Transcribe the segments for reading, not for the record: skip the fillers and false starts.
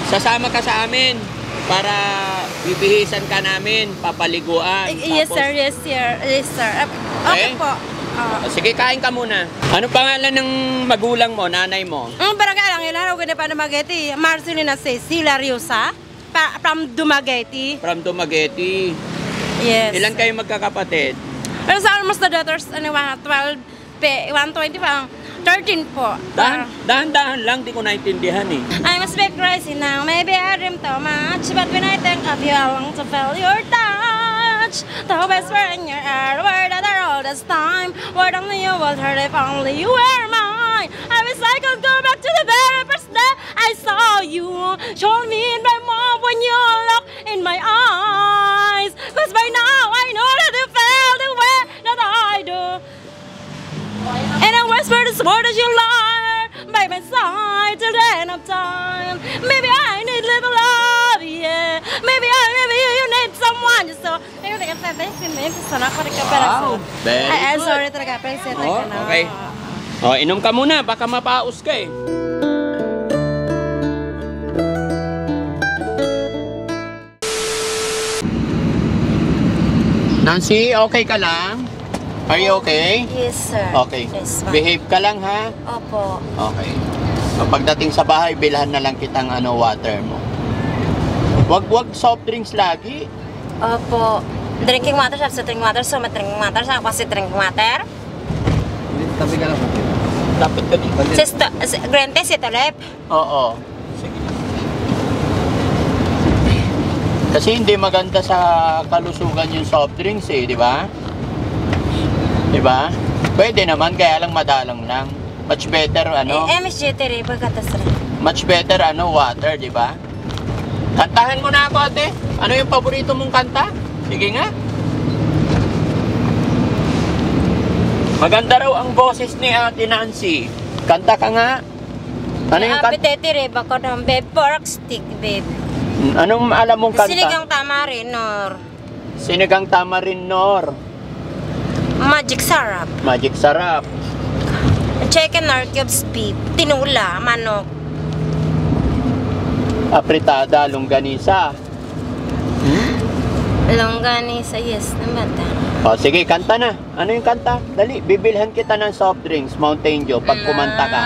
sasama ka sa amin para bibihisan ka namin, papaliguan. Yes, Tapos, sir. Yes, sir. Yes, sir. Okay po. Sige, kain ka muna. Ano pangalan ng magulang mo, nanay mo? Barangay lang ilan ako na pa Dumaguete. Marcelina Cecilia Riosa from Dumaguete. From Dumaguete. Yes. Ilan kayo magkakapatid? Pero sa almost the daughters, 12, 120 pa, 13 po. Dahan-dahan lang, di ko naintindihan eh. I must be crazy now, maybe I dream too much, but when I think of you, I long to feel your touch. The best friend in your air, where that are all this time. Where only you will hurt if only you were mine. I wish I could go back to the very first day I saw you. Show me in my mouth when you look in my eyes. Cause by now I know that you feel the way that I do. And I whisper the word as you lie by my side till the end of time. Maybe I need little love, yeah. Maybe you need someone. So, ayun, Wow, very I'm good. sorry talaga, pero Okay. Inom ka muna, baka mapaus ka eh. Nancy, okay ka lang? Are you okay? Yes, sir. Okay. Yes, ma'am. Behave ka lang ha? Opo. Okay. So, pagdating sa bahay, bilhan na lang kitang water mo. Wag soft drinks lagi. Opo. Drinking water, siya sa drinking water. So, drinking water, siya kasi drinking water. Tabi ka lang po. Dapat ka dito. Green tea, si Talep. Oo. Sige. Kasi hindi maganda sa kalusugan yung soft drinks eh, di ba? Di ba? Pwede naman, kaya lang madalang lang. Much better, MSG tiri, pagkatas rin. much better, water, di ba? Kantahan mo na ako, ate. Ano yung paborito mong kanta? Sige nga. Maganda raw ang boses ni Ate Nancy. Kanta ka nga. Ano yung kanta? Apetite, bako ng babe, pork stick, babe. Anong alam mong kanta? Sinigang tamarin, nor. Sinigang tamarin, nor. Magic sarap. Magic sarap. Chicken or cubes beef. Tinula, manok. Apritada, longganisa. Longganisa, yes naman. Sige, kanta na. Ano yung kanta? Dali, bibilhan kita ng soft drinks, Mountain Dew, pag kumanta ka.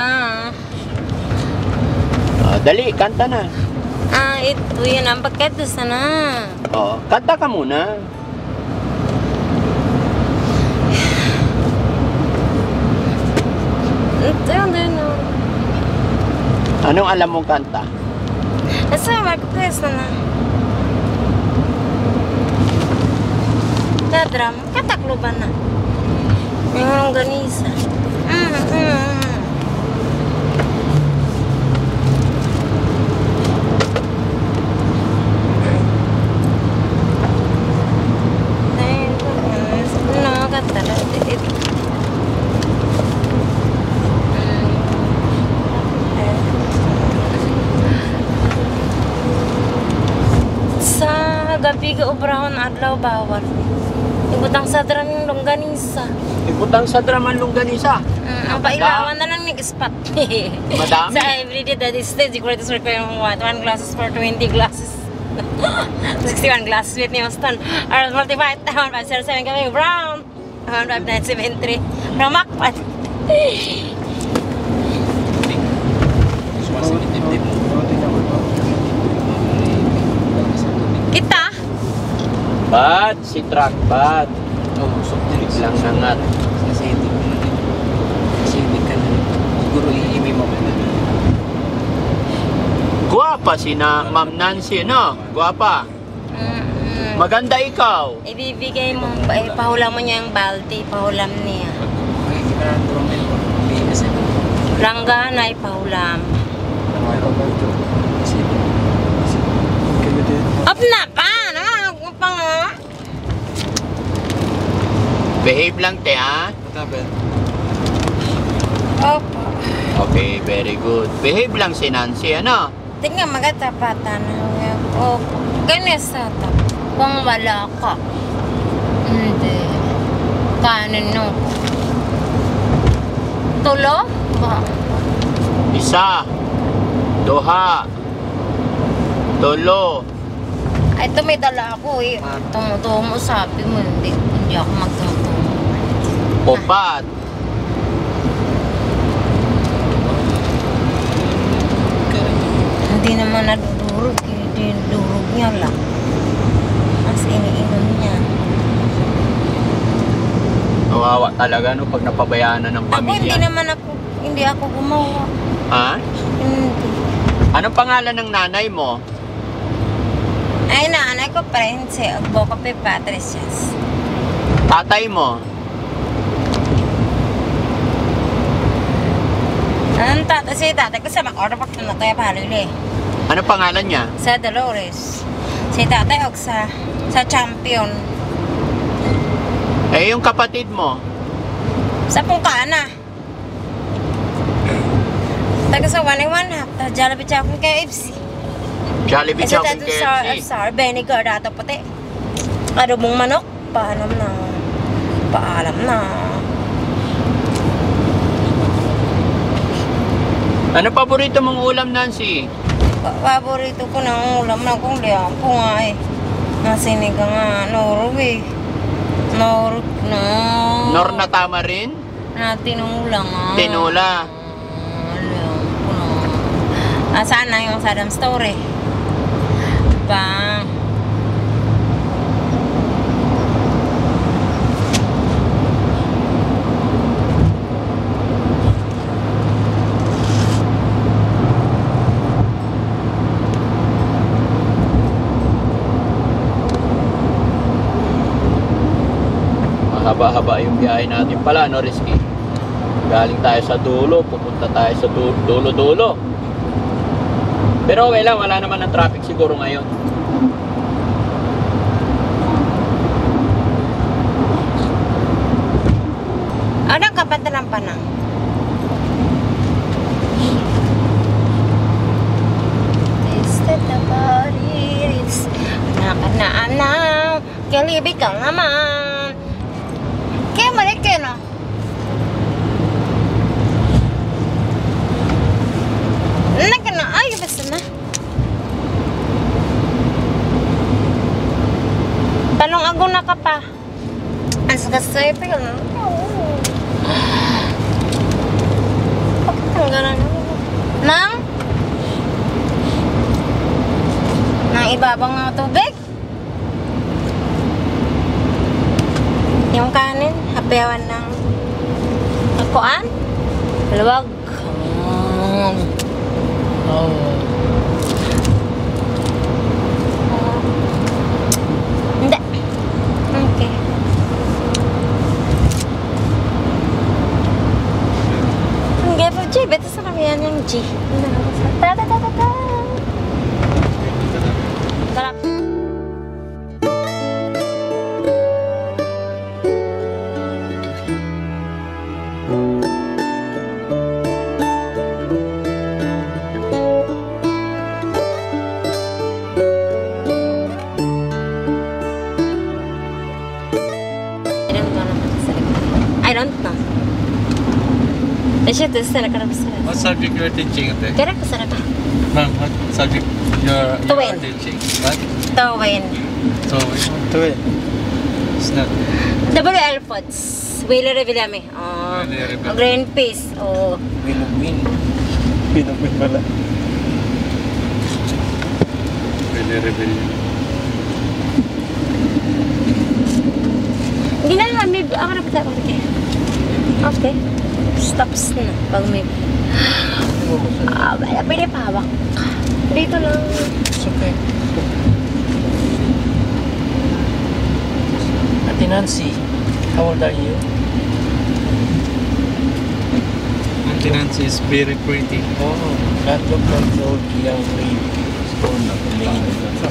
Dali, kanta na. Ito yun ang pagkatas na. Kanta ka muna. Ito yun din. Anong alam mong kanta? Asa, magkatas na. Dadram, katakloban na. Yung longganisa. Gabi ka obrahon adlaw bawal. Ibutang sa dram yung longganisa. Ibutang sa draman longganisa? Ang pailawan na lang nag-spot. Madami. Sa everyday that is stage, you to require 1 glasses for 20 glasses. 61 glasses with New Stone. Or multiplied 1,507 kami brown. 1,573. Ramakpat. Kita? Bad, si truck bad. Soft drinks. Lang nangat. Kasi hindi ka na. Siguro iimi mo na. Guwapa si Ma'am Nancy, no? Guwapa. Maganda ikaw. Ibibigay mo, pahulam mo niya yung balde, pahulam niya. Langga na ipahulam. Up na pa! Behave lang, te, ha? Opo. Okay, very good. Behave lang si Nancy, ano? Tingnan magatapatan. Opo. Ganyan sa tap. Kung wala ka. Hindi. Kanin no. Tulo? Ba? Isa. Duha. Tulo. Ay, ito may dala ako eh. Tumutungo, sabi mo, hindi ako magtumutungo. Upat. Hindi naman nadudurog eh. Dinudurog niya lang. Mas iniinom niya. Kawawa talaga no pag napabayaan na ng Ako, pamilya. hindi ako gumawa. Ha? Hindi. Anong pangalan ng nanay mo? Ay, nanay ko, Prense. Agbo ko pa Patricias. Tatay mo? Anong tata? Si tatay ko sa Makorpak na tayo palili. Anong pangalan niya? Sa Dolores. Si tatay og sa Champion. Eh, yung kapatid mo? Sa Pungkana. Taga sa 1-1 half. Ta Jollibee Chowking KFC. Jollibee Sa Chowking KFC. Sar, vinegar dato puti. Ano mong manok? Paalam na. Paalam na. Ano paborito mong ulam, Nancy? Paborito ko ng ulam na kung liyan po nga eh. Nasinigang nga. Norway. Nor na tamarin? Na tinula nga. Tinula. Alam ko na. Saan na yung Saddam Story? Bang. Mahaba-haba yung biyahe natin pala, no, Rizky? Galing tayo sa dulo, pupunta tayo sa dulo-dulo. Pero okay lang, wala naman ng traffic siguro ngayon. Anong kapatalan pa na? Tasted the body, it's anak-anak, kalibig ka naman. Kaya mali ka no? Nagkana, ay, basta na. Talong aguna ka pa. Ang sakasay pa yun. Bakit ang gano'n? Nang ibabang ng tubig? Yung kanin, hapewan ng akuan? Luwag. Hindi. Okay. Ang gaya G, beto sa kami yan yung G. Ta-ta-ta-ta-ta. Tarap. I don't know. Is it this na karapasarap? What subject you are teaching today? Karapasarap ba? Ma'am, what subject you are Tuwin. teaching? What? Tawin. Tuwin. It's not. WL Foods. Wheeler Revillame. Oh. Wheeler Revillame. Green Peas. Oh. Win. pala. Rebel. Hindi na naman. May ako na pata. Okay. Stops na. Pag may... wala. Pwede pahawak. Dito lang. It's okay. Ate Nancy, how old are you? Auntie Nancy is very pretty. Oh, that look like the old young lady. Stone na tumingin na.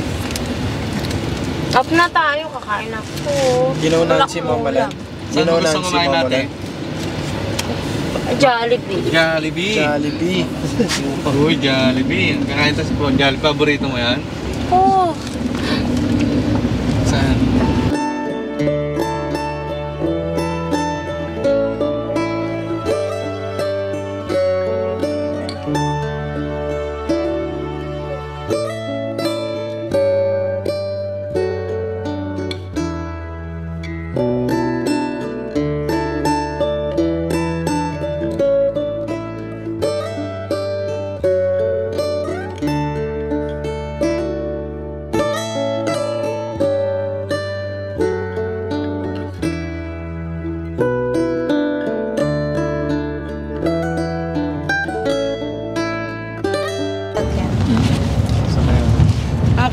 Off na tayo. Kakain ako. Ginaunan si Mama Lan. Ginaunan si Mama Lan. Jollibee. Jollibee. Jollibee. Uy, Jollibee. Kakain tayo sa Jollibee. Paborito mo yan? Oh. Saan?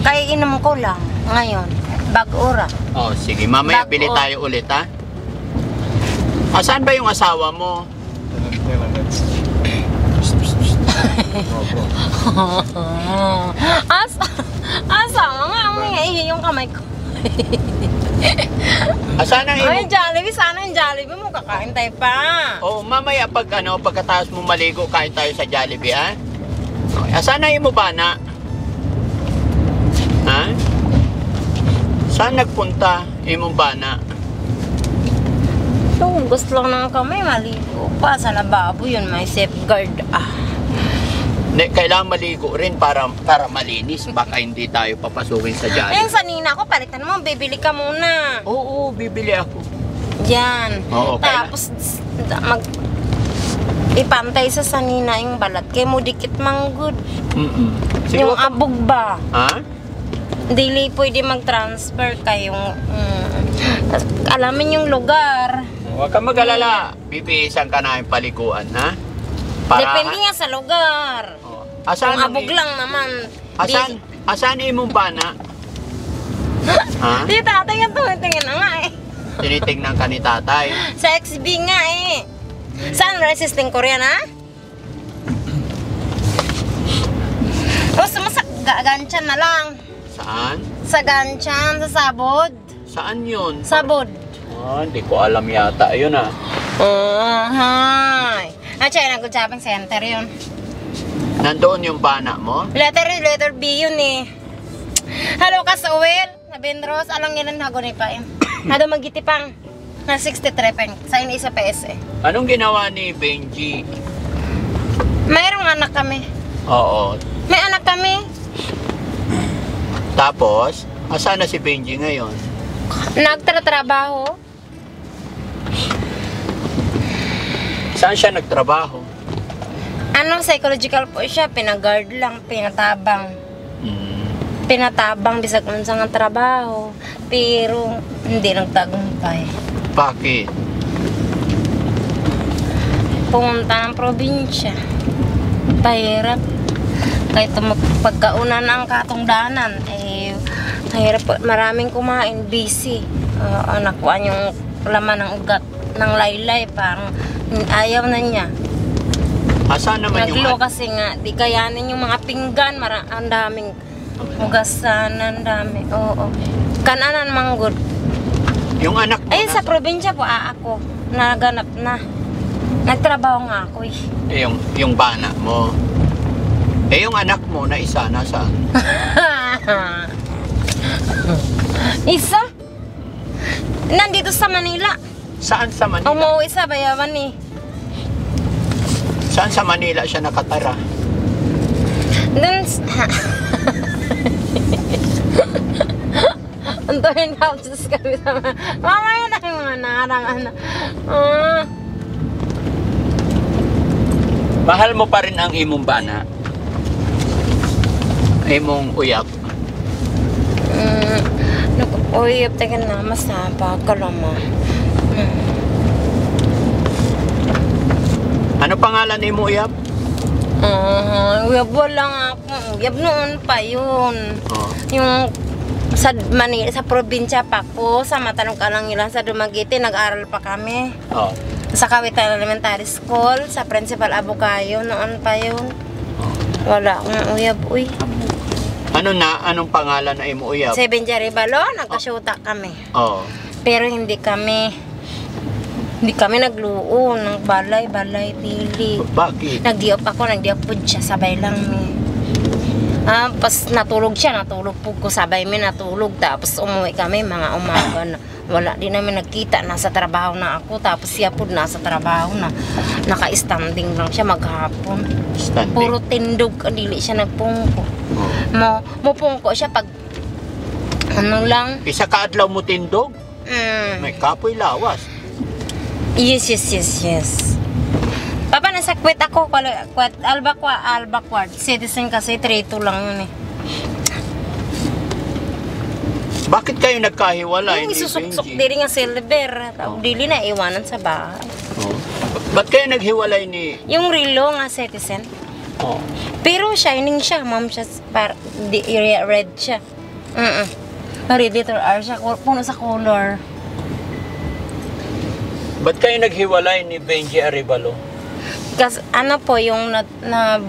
Kaya inom ko lang ngayon. Bag-ora. Oh, sige. Mamaya Bago. bili tayo ulit, ha? Saan ba yung asawa mo? Asa nga ang yung kamay ko. Saan ang Ay, imo? Jollibee. Sana yung Jollibee mo. Kakain tayo pa. Oh, mamaya pagkatapos mo maligo, kain tayo sa Jollibee, ha? Okay. Saan ang imo bana? Ha? Saan nagpunta imong bana? So, gusto lang ng kamay. Maligo pa sa lababo yun. May safeguard. Kailangan maligo rin para malinis. Baka hindi tayo papasukin sa Ayun, Jollibee. sa nina ko, palitan mo. Bibili ka muna. Oo, bibili ako. Yan. Oo, Tapos, ipantay sa sanina yung balat. Kaya mo dikit manggod. Sige, Yung abog ba? ha? Dili pwede mag-transfer kayong... alamin yung lugar. Huwag kang mag-alala. Bibihisan ka na yung paliguan, ha? Depende nga sa lugar. Oh. Kung abog lang naman. Asan imong bana? Ha? Di tatay nga tumitingin na nga eh. Tinitingnan ka ni tatay. Sa XB nga eh. Saan resisting Korean ha? O sumasak ganchan na lang. Saan? Sa ganchan, sa sabod. Saan yun? Sabod. Hindi ko alam yata. Ayun, ha? Hi. China Good Shopping Center yun. Nandoon yung bana mo? Letter B yun eh. Hello ka sa Uwel. Nabindros. Alang yan ang nagunay pa eh. Nado magitipang. Na 63 peng. Sa isa PS eh. Anong ginawa ni Benji? Mayroong anak kami. Oo. May anak kami. Tapos, asan na si Benji ngayon? Nagtatrabaho. Saan siya nagtrabaho? Psychological po siya. Pinag-guard lang. Pinatabang. Pinatabang bisag unsa nga trabaho. Pero hindi nagtagumpay. Bakit? Pumunta ng probinsya. Pahirap. Kahit pagkauna na ang katungdanan, mahirap po. Maraming kumain, busy. Nakuha yung laman ng ugat ng laylay, parang ayaw na niya. Asan naman yung... Naglo kasi nga, di kayanin yung mga pinggan, ang daming hugasan, ang dami. Oo. Kananan manggod. Yung anak mo Ayun, sa probinsya po, ako, naganap na. Nagtrabaho nga ako eh. yung bana mo. Yung anak mo na isa, nasaan? Isa? Nandito sa Manila. Saan sa Manila? Umuwi sa Bayawan eh. Saan sa Manila siya nakatara? Dun Antoyin houses kami sa mamaya na yung mga narang Mahal mo pa rin ang imong bana? Imong uyap? Uyap tayo na masapa ka naman. Ano pangalan ni mo uyap? Uyab lang ako. Uyab noon pa yun. Oh. Yung sa Manila, sa probinsya pa ko, sa Matanong Kalang ilan, sa Dumaguete, nag-aral pa kami. Oh. Sa Kawitan Elementary School, sa Principal Abucayo, noon pa yun. Wala akong uyab, uy. Anong pangalan na imo uyap? Sa Benjari Balo, nagkasyuta kami. Oh. Pero hindi kami nagluon ng balay, dili. Bakit? Nagdiop po siya, sabay lang mi. Pas natulog po ko, sabay mi natulog. Tapos umuwi kami, mga umaga na. Wala din namin nagkita, nasa trabaho na ako. Tapos siya po nasa trabaho na. Naka-standing lang siya maghapon. Standing? Puro tindog, dili siya nagpungko. Mupungko siya pag ano lang. Isa ka adlaw mo tindog? May kapoy lawas. Yes. Papa, nasa kwet ako. Albakward. Citizen kasi, 3-2 lang yun eh. Bakit kayo nagkahiwalay Yung ni isusuksok Benji? diri nga silver. Dili na iwanan sa bahay. Oh. Ba't kayo naghiwalay ni... Yung relo nga citizen. Oh. Pero shining siya. Ma'am siya, red siya. Ready to R siya, puno sa color. Ba't kayo naghiwalay ni Benji Arevalo? Kasi ano po yung na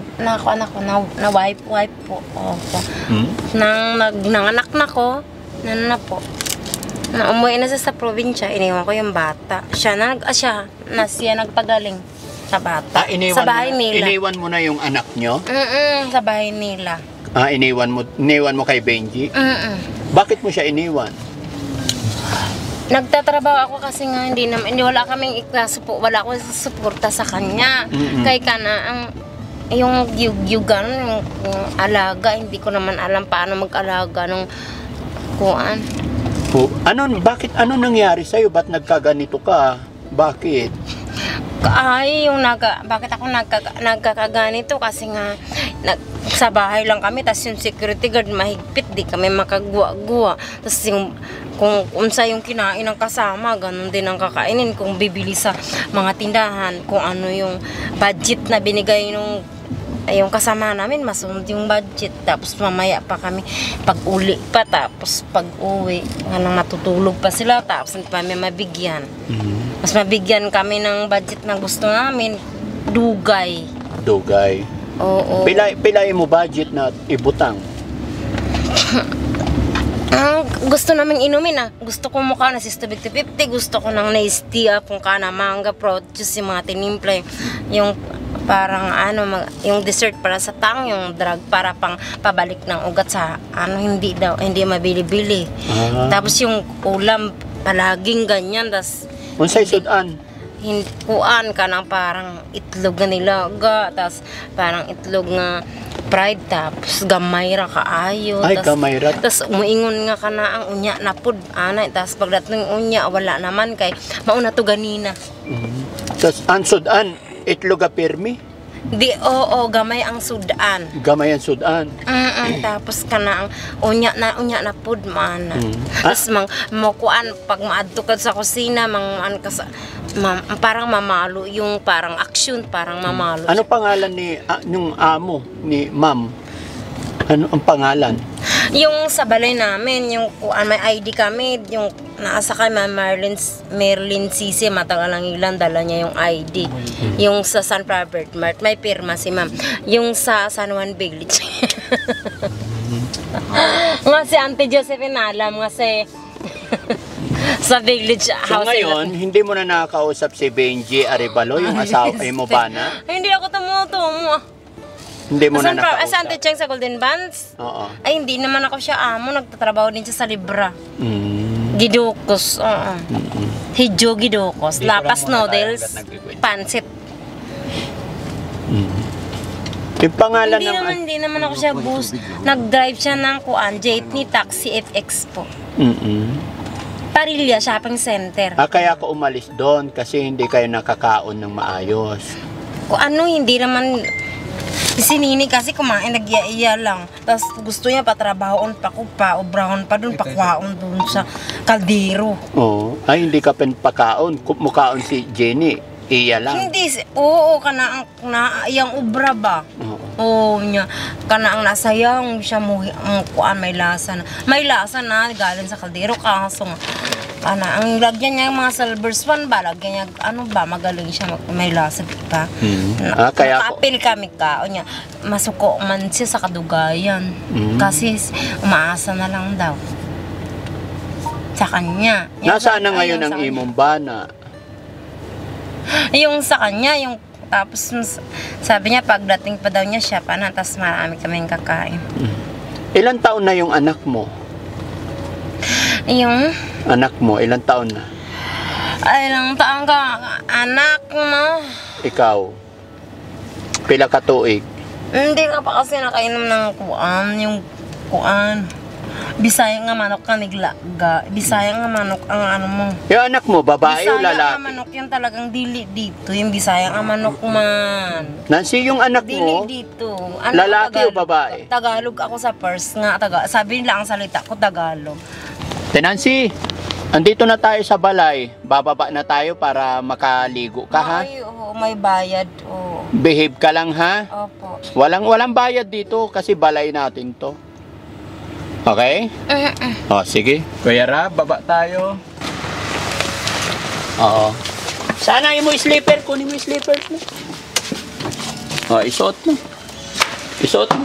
wife po. Opo. Nang nanganak na ko, na po. Na umuwi na sa probinsya, iniwan ko yung bata. Siya nagpagaling sa bata. Sa bahay nila. Iniwan mo na yung anak nyo? Sa bahay nila. Iniwan mo kay Benji? Bakit mo siya iniwan? Nagtatrabaho ako kasi nga wala kaming wala akong suporta sa kanya. Kaya ang yung yugan, yung alaga, hindi ko naman alam paano mag-alaga ng kuan. Bakit ano nangyari sa'yo? Ba't nagkaganito ka? Bakit? Bakit ako nagkakaganito kasi nga sa bahay lang kami, tas yung security guard mahigpit, di kami makagwa-gwa. Tas yung kung unsa yung kinain ng kasama, ganun din ang kakainin. Kung bibili sa mga tindahan, kung ano yung budget na binigay nung yung kasama namin, masunod yung budget. Tapos mamaya pa kami pag-uli pa, tapos pag-uwi nang matutulog pa sila, tapos hindi pa kami mabigyan. Mas mabigyan kami ng budget na gusto namin, dugay. Oo. Pilay mo budget na ibutang? Gusto namin inumin Gusto ko mukha na 50-50, gusto ko ng na-istia kung kana manga, produce, yung mga tinimpla, yung parang yung dessert para sa tang, yung drug para pang pabalik ng ugat sa hindi mabili-bili. Tapos yung ulam palaging ganyan, tas unsay sudan? Kuan ka ng parang itlog na nilaga, tas parang itlog nga fried, tapos gamay ra kaayo. Tas umuingon nga ka na ang unya na pud tas pagdating unya wala naman kay mauna to ganina. Tas ang sudan itlog a pirmi? Gamay ang sudan. Tapos kana ang unya na pud man. Tas kuan pag maadto ka sa kusina parang mamalo yung parang action, parang mamalo. Ano pangalan ni yung amo ni ma'am? Ano ang pangalan? Yung sa balay namin, yung may ID kami, yung nasa kay Merlin Sisi, matagal lang ilan, dala niya yung ID. Yung sa San Robert Mart, may pirma si ma'am. Yung sa San Juan Village. Nga si Auntie Josephine alam, nga si sa village house. So ngayon, hindi mo na nakakausap si Benji Arevalo, yung asawa mo ba na? Hindi ako tumutumo. Hindi mo na nakausap? Sa Auntie Cheng sa Golden Bands? Oo. Ay, hindi naman ako siya amo. Nagtatrabaho din siya sa Libra. Gidukos. Hidyo gidukos. Lapas noodles. Pansit. Yung pangalan Hindi naman ako siya bus. Nag-drive siya ng jeepney taxi FX po. Parilya Shopping Center. Kaya ako umalis doon kasi hindi kayo nakakaon ng maayos. Hindi naman si Nini kasi kumain, nag-iya lang. Tapos gusto niya patrabahoon pa ko pa, obrahon pa doon, pakwaon doon sa kaldero. Hindi ka pakaon. Mukaon si Jenny. Iya lang. Hindi, kana ang iyang obra ba? Niya, kana ang nasayang siya mo, may lasa na. May lasa na, galing sa kaldero, kaso kana ang lagyan niya yung mga silver swan ba, lagyan niya, magaling siya, may lasa pa. Kaya nakapil kami niya, masuko man siya sa kadugayan. Kasi umaasa na lang daw sa kanya. Nasaan na ngayon ang imong bana? Yung sa kanya, tapos sabi niya pagdating pa daw niya siya tapos marami kaming kakain. Ilang taon na yung anak mo? Yung anak mo, ilang taon na? Ilang taon ka anak mo? Ikaw? Pila ka tuig? Hindi ka pa kasi nakainom ng kuan. Bisaya nga manok ka niglaga. Bisaya nga manok ang mo. Yung anak mo, babae o lalaki? Bisaya nga manok yung talagang dili dito. Yung Bisaya nga manok man. Nancy, yung anak mo, dili dito. Lalaki o babae? Tagalog ako sa first nga. Sabi nila ang salita ko Tagalog. Nancy, andito na tayo sa balay. Bababa na tayo para makaligo ka, ha? May bayad. Behave ka lang, ha? Opo. Walang bayad dito kasi balay natin to. Okay? O, sige. Kuya Rab, baba tayo. Oo. Sana yung mo slipper. Kunin mo yung slippers mo. O, isuot mo. Isuot mo.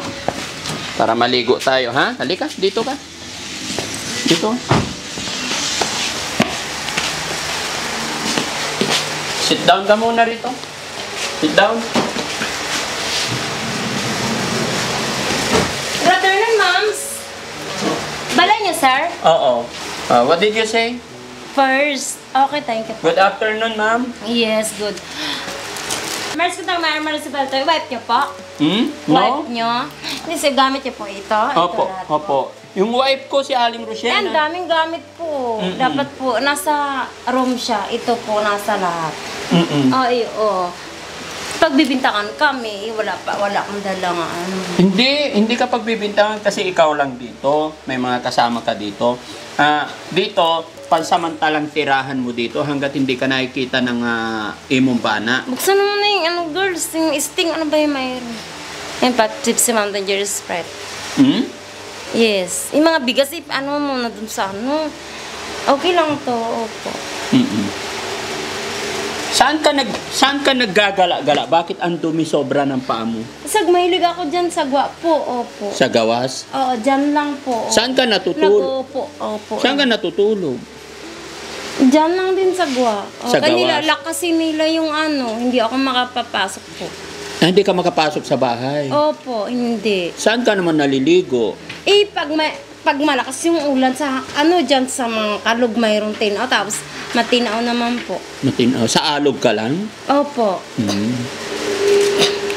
Para maligo tayo, ha? Halika, dito ka. Dito. Sit down ka muna rito. Sit down. Good afternoon, moms. Balay niyo, sir? Oo. What did you say? First. Okay, thank you. Good afternoon, ma'am. Yes, good. Mars ko tayong Marisabel to. Wipe niyo po. No? Wipe niyo. Hindi, sir, gamit niyo po ito. Opo, ito lahat. opo. Yung wife ko si Aling Eh, Rochelle. ang daming gamit po. Dapat po, nasa room siya. Ito po, nasa lahat. Ay, oo. Pagbibintangan kami, wala akong dalang ano. Hindi ka pagbibintangan kasi ikaw lang dito. May mga kasama ka dito. Dito, pansamantalang tirahan mo dito hanggat hindi ka nakikita ng imong bana. Buksan mo na yung girls, yung sting, ano ba yung mayroon? Yung Tipsy Mountain Dew Sprite. Yes. Yung mga bigas, ano mo na dun sa ano. Okay lang to, opo. Saan ka naggagala-gala? Bakit ang dumi sobra ng paa mo? Mahilig ako dyan sa gwapo, opo. Sa gawas? Oo, dyan lang po. Saan ka natutulog? Nag-opo, opo. Saan ka natutulog? Dyan lang din sa gwa. Sa Kanila, gawas? lakasin nila yung ano, hindi ako makapapasok po. Hindi ka makapasok sa bahay. Opo, hindi. Saan ka naman naliligo? Pag malakas yung ulan sa, ano dyan sa mga kalog mayroong tinaw, tapos matinaw naman po. Sa alog ka lang? Opo.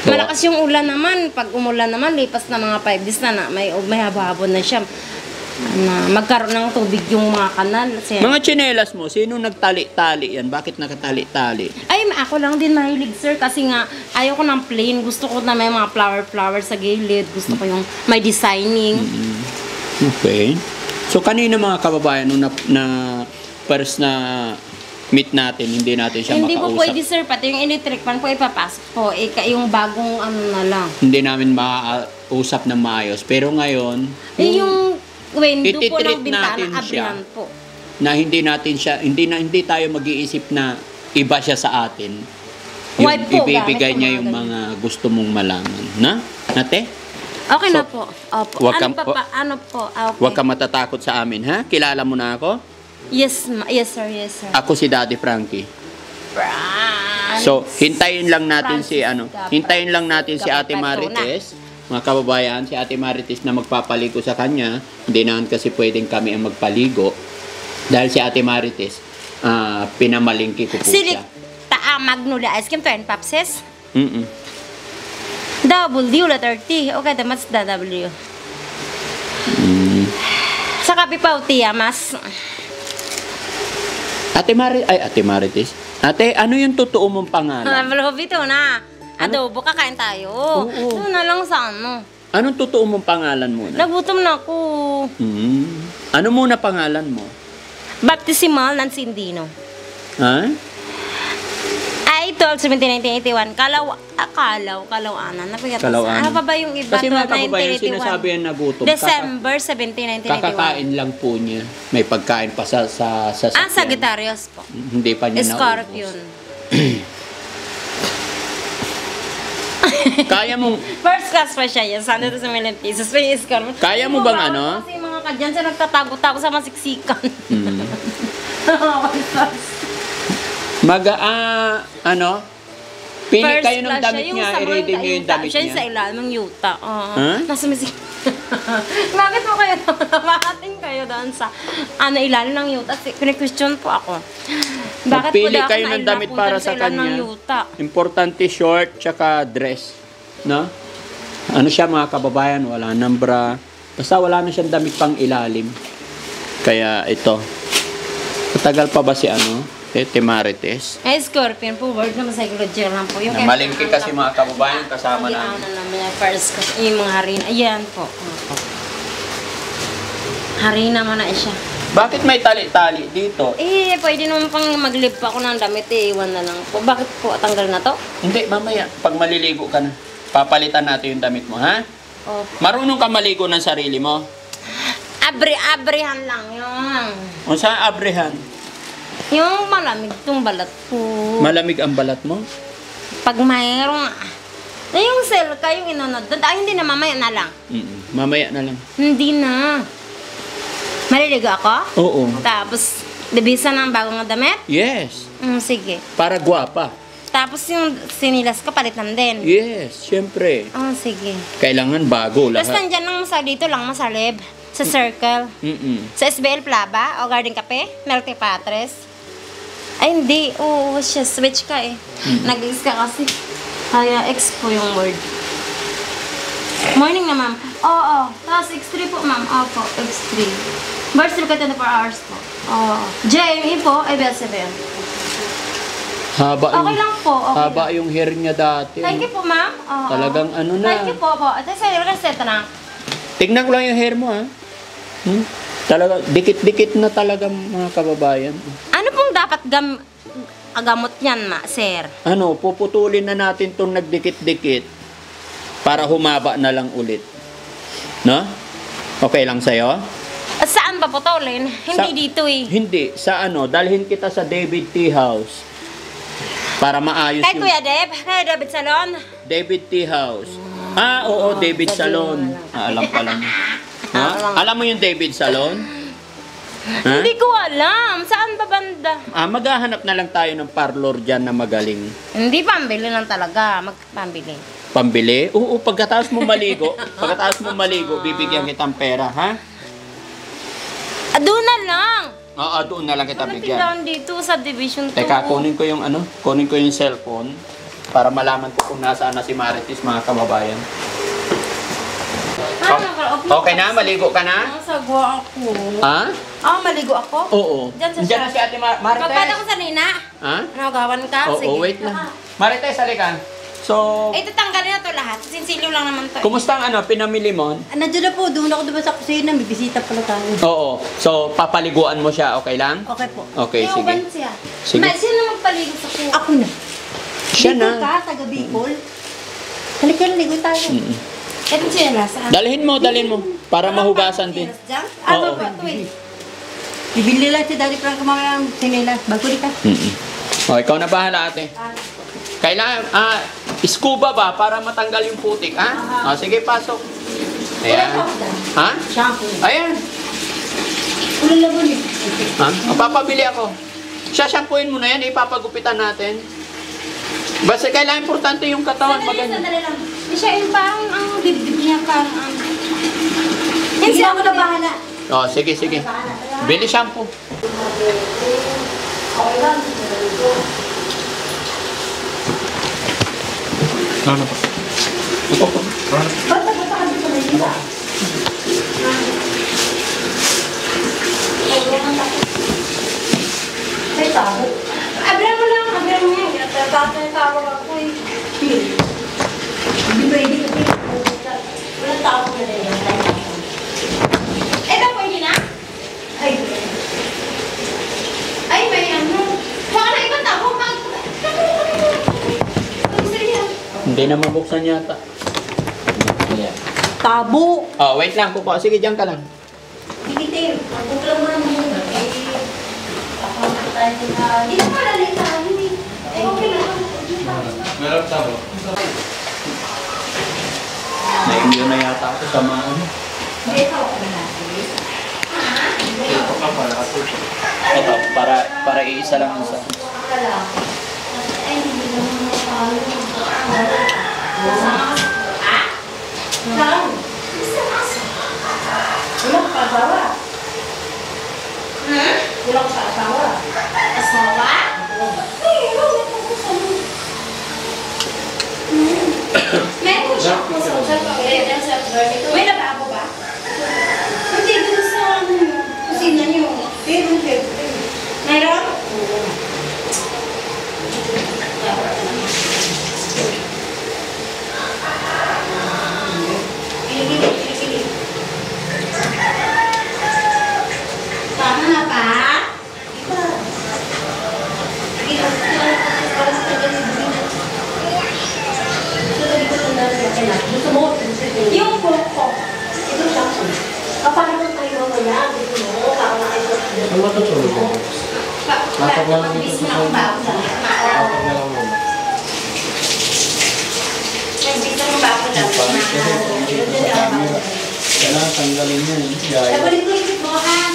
Malakas yung ulan naman, pag umulan naman, lipas na mga 5 days na, may habo-habo na siya. Magkaroon ng tubig yung mga kanal. Mga tsinelas mo, sino nagtali-tali yan? Bakit nakatali-tali? Ay, ako lang din mahilig, sir, kasi nga, ayaw ko ng plain. Gusto ko na may mga flower sa gilid. Gusto ko yung may designing. Okay. So, kanina mga kababayan, nung na first na meet natin, hindi natin siya Hindi po makausap. pwede, sir. Pati yung electric fan po, ipapasok po. Yung bagong ano na lang. Hindi namin makausap ng maayos. Pero ngayon, Yung window po ititreat ng bintana, natin siya. abrihan po. na hindi natin siya, hindi tayo mag-iisip na iba siya sa atin. Yung Wipe po, ibibigay gamit niya po yung mga mga gusto mong malaman. Na? Nate? Okay So, na po. Opo. wag Ano ka- pa? Ano po? Okay. Huwag ka matatakot sa amin, ha? Kilala mo na ako? Yes, yes, sir. Yes, sir. Ako si Daddy Frankie. Franz. So, hintayin lang natin si Francisca, hintayin lang natin si Ate Francisca Marites. Mga kababayan, si Ate Marites na magpapaligo sa kanya. Hindi naman kasi pwedeng kami ang magpaligo. Dahil si Ate Marites, pinamalingki ko po Silik siya. Magnolia Ice Cream 20 Papses. W letter T. Okay, that's the W. Sa kape pa utiya, mas. Ate Marites. Ate, ano yung totoo mong pangalan? Malobito na. Adobo, kakain tayo. Oo. Doon na lang sa ano. Anong totoo mong pangalan muna? Nagutom na ako. Ano muna pangalan mo? Baptisimal ng Sindino. Ha? Ay, 12/17/1981. Kalauanan. Kalauanan. Ano pa ba yung iba? Kasi mga kababayan, 1981. sinasabi yan na gutom. December 17, 1981. Kakakain lang po niya. May pagkain pa sa sakyan. Sagittarius po. Hindi pa niya Scorpion. Kaya mong, First class pa siya yan. Saan dito sa million pesos. May Scorpion. Kaya mo bang ano? Kasi mga kadyan siya nagtatago-tago sa masiksikan. Pili First kayo ng class damit siya, niya, sa mga i-ready niyo yung yuta. damit Siya niya. sa ilalim ng yuta. Huh? Nasa misik... Bakit mo kayo namahating kayo doon sa ilalim ng yuta? Pine-question po ako. Bakit po Magpili daw ako kayo ng damit nailapuntan para sa ilalim ng kanya. yuta? Importante short tsaka dress. No? Ano siya mga kababayan? Wala nang bra. Basta wala na siyang damit pang ilalim. Kaya ito. Matagal pa ba si Tete Marites? Scorpion po, word naman psychology lang po. Malingki kasi mga kababayan kasama namin. Ano naman yung first kasi yung mga harina. Ayan po. Harina mo na siya. Bakit may tali-tali dito? Pwede naman pang maglip ako ng damit iwan na lang po. Bakit po tanggal na to? Hindi, mamaya. Pag maliligo ka na, papalitan natin yung damit mo, ha? Oh. Marunong ka maligo ng sarili mo? Abrihan lang yun. O saan abrehan? Yung malamig tong balat ko. Malamig ang balat mo? Pag mayroong... yung silka, yung inunod doon. Hindi na, mamaya na lang. Mamaya na lang. Hindi na. Maliligo ako? Oo. Tapos, bibisa ng bagong damit? Yes. Sige. Para gwapa. Tapos yung sinilas ko, palitan din. Yes, syempre. Sige. Kailangan bago Tapos lahat. nandyan lang dito lang masalib. Sa Circle. Sa SBL Plaba o Garden Cafe. Melty Patres. Ay, hindi. Oo, siya. Switch ka eh. Nag-is ka kasi. Kaya X po yung word. Morning na, ma'am. Oo. Tapos X3 po, ma'am. Opo, X3. Birds look at 24 hours po. Oo. JME po, ay BL7. Haba Okay lang po. Okay haba lang. yung hair niya dati. Thank you po, ma'am. Oo. Talagang ano na. Thank you po. At sa reset na. Tignan ko lang yung hair mo, ha? Talaga, dikit-dikit na talaga mga kababayan. Ano pong dapat gamot yan, sir? Ano, puputulin na natin tong nagdikit-dikit para humaba na lang ulit. No? Okay lang sa'yo? At saan ba putulin? Hindi dito eh. Hindi. Sa ano, dalhin kita sa David Tea House para maayos Kay yung... Kuya Deb? Kay David Salon? David Tea House. Oo, David Salon. Alam pa lang. Ha? Alam mo yung David Salon? Ha? Hindi ko alam. Saan ba banda? Maghahanap na lang tayo ng parlor dyan na magaling. Hindi, pambili lang talaga. Magpambili. Pambili? Oo, pagkatapos mo maligo, bibigyan kitang pera, ha? Doon na lang. Oo, doon na lang kita Ano bigyan. tindahan dito sa Division 2? Teka, kunin ko yung cellphone para malaman ko kung nasaan na si Marites, mga kababayan. Okay na? Maligo ka na? Sagwa ako. Ha? Maligo ako? Oo. Diyan sa Diyan na si Ate Marites. Magpala ko sa Nina. Ha? Nagawan ka? Sige. Oo, wait lang. Marites, halika. So, Ito tanggalin na to lahat. Sinsiliw lang naman to. kumusta ang pinamili mo? Nandiyan na po, doon ako diba sa kusina, may bisita pala tayo. Oo. So, papaliguan mo siya, okay lang? Okay po. Okay, Yung sige. uban siya. Sige. Sino magpaligo sa kuha? Ako na. Siya Bicol na. ka, taga Bicol. Halika na, ligo tayo. Ito siya nasa. Dalhin mo. Para mahugasan din. Ano Oo. ba ito eh? Bibili lang si Daddy Frank mga sinilas. Bago di ka. O, ikaw na bahala, ate. Kailangan, scuba ba para matanggal yung putik, ha? Sige, pasok. Ayan. Ha? Shampoo. Ayan. Ulo laban eh. Ha? Papabili ako. Shampooin mo na yan, ipapagupitan natin. Basta kailangan importante yung katawan maganda. Sandali lang. Siya yung parang ang dibdib niya parang ang... Hindi ako na bahala. O, sige. Bili shampoo. May tao. Abra mo lang. Tawag ako eh. Hindi ba hindi ka walang tao na rin. Ito pwede na? Ay, may ano. Baka na ibang tao. Hindi na mabuksan yata. Ayan. Tabo. Oh, wait lang. Sige, dyan ka lang. Tigitin. Bukla mo na muna. Ito pala lita. Hindi. Okay lang. Na-enjoy na yata ako sa mga ano. Ito, para iisa lang isa. Walang kasawa. Walang kasawa. Asawa? Meron siya kung sa may lababo ba? Hindi, doon sa kusina niyo. Pero, Meron? Tama na pa? gusto mo, Yung buhok ko. Tutulog ko. Matag na lang dito sa phone. Matag na lang muna. Pangit kasi kung dito sa camera. Kailangan tanggalin yan. Gaya. Sabalik ko yung bukan.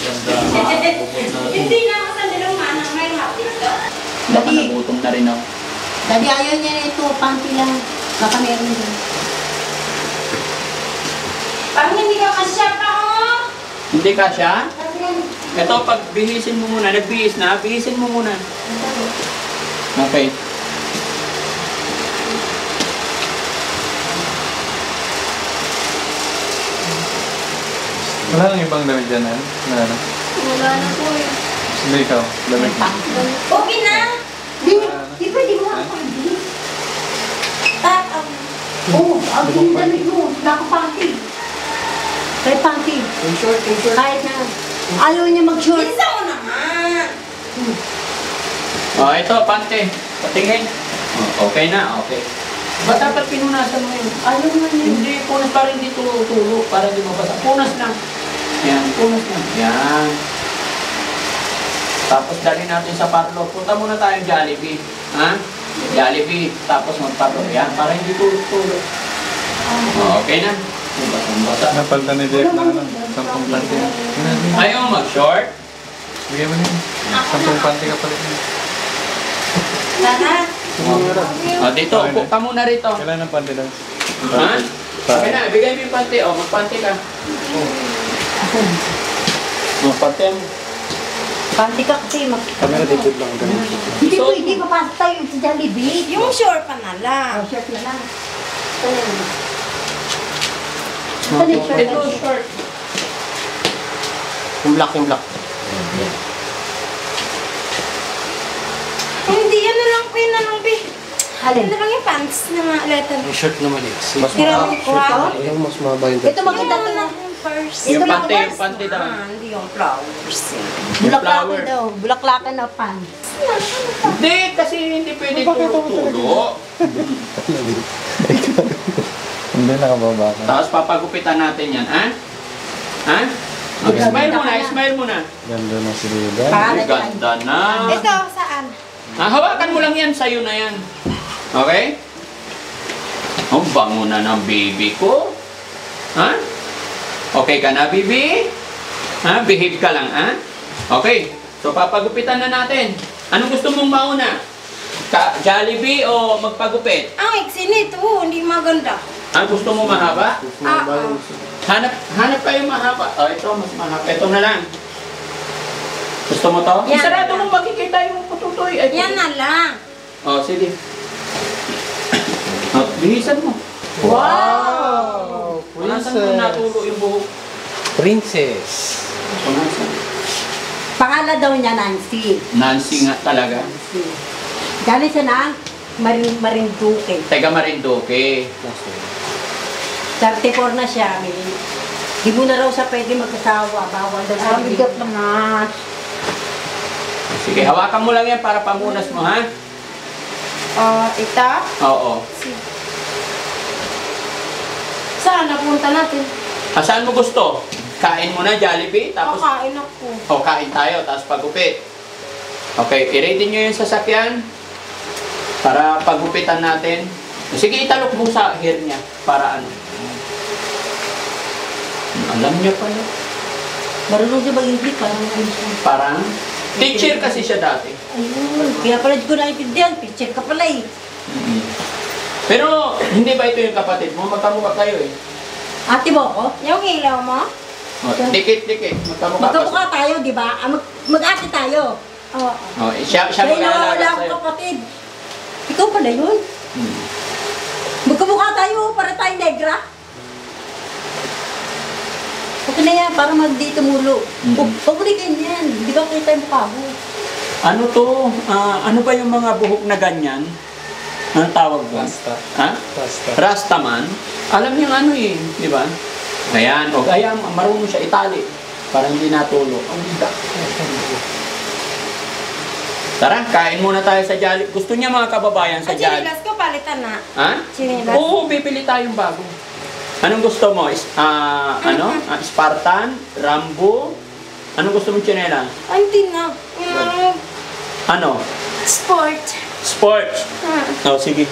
Ganda. Pupot natin. Hindi na ako sa dalawang manang may hapit ka. Baka nagutom na rin ako. Daddy, ayaw niya na ito. Panty lang. Baka meron din. Parang hindi ka kasya pa ako. Hindi ka siya? Ito, pag bihisin mo muna, nagbihis na, bihisin mo muna. Okay. Wala nang ibang damit dyan, Ann? Wala na. Wala na po eh. Hindi ikaw, damit. Okay na. Di pwede mo ako. Oo, ang damit mo. Nakapanty. May panty. Yung short. Kahit na. Ayaw niya mag-short. Isa mo naman. Oh, ito, pante. Patingin. Oh, okay na, okay. Ba't dapat pinunasan mo yun? Ayaw naman yun. Hindi, punas para hindi tulo, para hindi mabasa. Punas lang. Yan, punas lang. Yan. Tapos dali natin sa parlo. Punta muna tayong Jollibee. Ha? Jollibee. Tapos magparlo. Yan, para hindi tulo. Oh, okay na. Basa. Napalta ni Jeff na ano, 10 panty. Ayaw mag-short. Bigyan mo niya. 10 panty ka palit niya. Tara. Oh, dito, upo ka muna rito. Kailan ng panty daw? Ha? Okay na, bigay mo yung panty. Oh, magpanty ka. Oh, panty mo. Panty ka kasi mag... Camera dito lang ganun. Hindi pwede mapasok tayo sa Jollibee. Yung short pa na lang. Oh, short na lang. Saan yung short? Ito, short. Yung black. Hindi, yan na lang po yun na lang, Bi. Alin? Yan na lang yung pants na mga letter. Yung short naman eh. Mas Pero mahaba. ko ako. Yung mas mahaba yung Ito maganda Yung to. yung purse. Yung Ito panty, lang, yung panty daw. Hindi yung flowers. Bulaklakan flower. daw. Bulaklakan na pants. Hindi, kasi hindi pwede tulo. Hindi, nakababa ka. Tapos papagupitan natin yan, ha? Ha? Okay, smile muna. Ganda na si Lida. Ay, ganda na. Ito, saan? Hawakan mo lang yan, sa'yo na yan. Okay? Ang bango na ng baby ko. Ha? Okay ka na, baby? Ha? Behave ka lang, ha? Okay. So, papagupitan na natin. Anong gusto mong mauna? Jollibee o magpagupit? Ang iksi nito, hindi maganda. Ang gusto mo mahaba? Mas mahaba yung... Hanap kayo mahaba. Oh, ito, mas mahaba. Ito na lang. Gusto mo to? Yan. Isarado mo makikita yung pututoy. Ay, Yan na lang. Oh, sige. Oh, bihisan mo. Wow! Punasan mo natulo yung buhok. Princess. Punasan. Pangalan daw niya Nancy. Nancy nga talaga. Galing siya ng Marinduque. Teka Marinduque. 34 na siya. Di mo na raw siya pwede mag-asawa. Bawal daw sa bigat naman. Sige, hawakan mo lang yan para pamunas mo, ha? Ito. Oo. Saan napunta natin? Saan mo gusto? Kain mo na Jollibee, tapos... Kakain ako. O, kain tayo, tapos pagupit. Okay, i-ready nyo yung sasakyan para pagupitan natin. Sige, italok mo sa hair niya para ano. Alam niya pala. Marunong siya mag-ibig. Parang teacher kasi siya dati. Ayun. Kaya pala di ko naintindihan. Picture ka pala eh. Pero hindi ba ito yung kapatid mo? Magkamukha kayo eh. Ate mo ako? Yung ilaw mo? O, dikit-dikit. Magkamukha kasi. Magkamukha tayo, di ba? Mag-ate tayo. Oo. O, siya Kaya mag-aalaga nawawala akong sa'yo. kapatid. Ikaw pala yun. Magkamukha tayo. Para tayo negra. Okay na yan. Para mag-di tumulo. Pabulikin yan. Hindi ka kita yung mukha mo. Ano to? Ano ba yung mga buhok na ganyan? Anong tawag ba? Rasta. Ha? Rasta. Rastaman. Alam niyo ano eh, di ba? Ayan, o kaya marunong siya itali para hindi natulo. Ang ganda. Tara, kain muna tayo sa Jollibee. Gusto niya mga kababayan sa Ang Jollibee. chinilas ko, palitan na. Ha? Chinilas. Oo, bibili tayong bago. Anong gusto mo? Spartan, Rambo, Ano gusto mong tsinelas? Ay, hindi na. Ano? Sport. Sports. Oh, sige.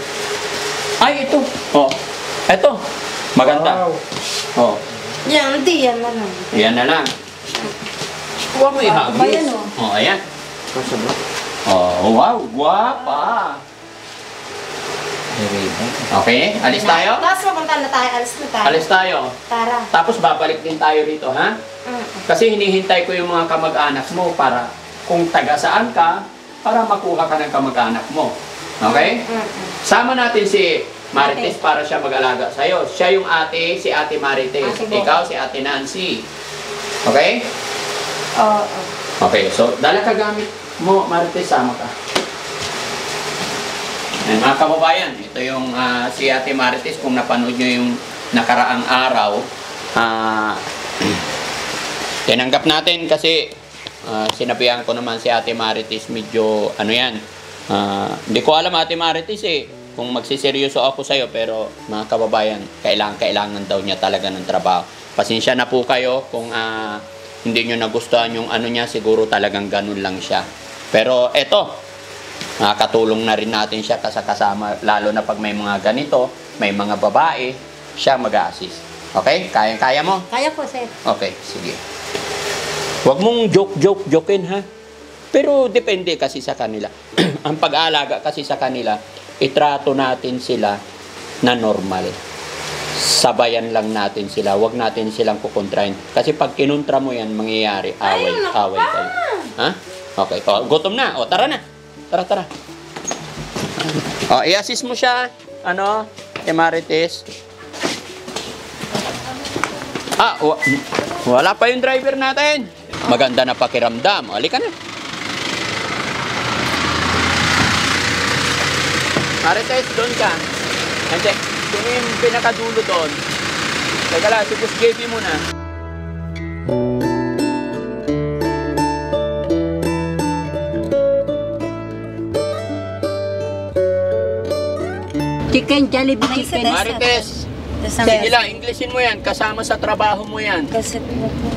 Ay, ito. Oh. Ito. Maganda. Wow. Oh. Yan, hindi yan na lang. Ayan na lang. Huwag mo ihagis. ba yan, oh? Oh, ayan. Kasya ba? Oh, wow. Guwapa. Okay, alis tayo? Tapos mapunta na tayo. Alis na tayo. Alis tayo. Tara. Tapos babalik din tayo rito, ha? Kasi hinihintay ko yung mga kamag-anak mo para kung taga saan ka, para makuha ka ng kamag-anak mo. Okay? Sama natin si Marites para siya mag-alaga sa'yo. Siya yung ate, si Ate Marites. Ate Ikaw si Ate Nancy. Okay? Oo. Okay, so dala ka gamit mo, Marites, sama ka. Ayan, mga kababayan, ito yung si Ate Marites. Kung napanood nyo yung nakaraang araw, tinanggap natin kasi sinabihan ko naman si Ate Marites, medyo ano yan, hindi ko alam Ate Marites kung magsiseryoso ako sa'yo, pero mga kababayan, kailangan daw niya talaga ng trabaho. Pasensya na po kayo kung hindi nyo nagustuhan yung ano niya, siguro talagang ganun lang siya. Pero eto, katulong na rin natin siya kasama, lalo na pag may mga ganito, may mga babae, siya mag-a-assist. Okay? Kaya mo? Kaya po, sir. Okay, sige. Huwag mong jokein, ha? Pero depende kasi sa kanila. Ang pag-aalaga kasi sa kanila, itrato natin sila na normal. Sabayan lang natin sila. Huwag natin silang kukontrahin. Kasi pag kinontra mo yan, mangyayari away kayo. Ha? Okay. O, gutom na. O, tara na. Tara. O, i-assist mo siya. Ano? Marites. Wala pa yung driver natin. Maganda na pakiramdam. Halika na. Marites, doon ka. Hindi. Sino yung pinakadulo doon? Teka lang, si Boss JB muna. Chicken, Jollibee chicken. Marites, sige lang, Englishin mo yan. Kasama sa trabaho mo yan.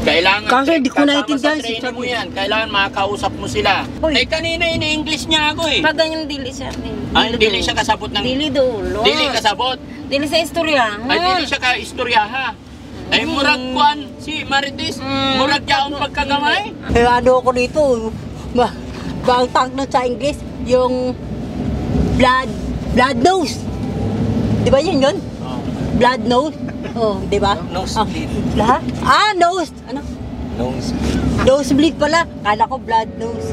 Kailangan, Kasi di ko kasama naintindihan sa si training mo Sabi. yan. Kailangan makakausap mo sila. Hoy. Kanina ini-English niya ako Pag ganyan dili siya. Dili siya kasabot ng... Dili dulo. Dili kasabot. Dili sa istorya. Ay, dili siya ka-istoryaha. Ay, murag kuan si Marites. Murag yaon pagkagamay. Ano ko dito, bang tag na sa English, yung blood nose. Di ba yun? Blood nose. Oh, di ba? Nosebleed. Lahat? Nose. Ano? Nosebleed. Nosebleed pala. Kala ko blood nose.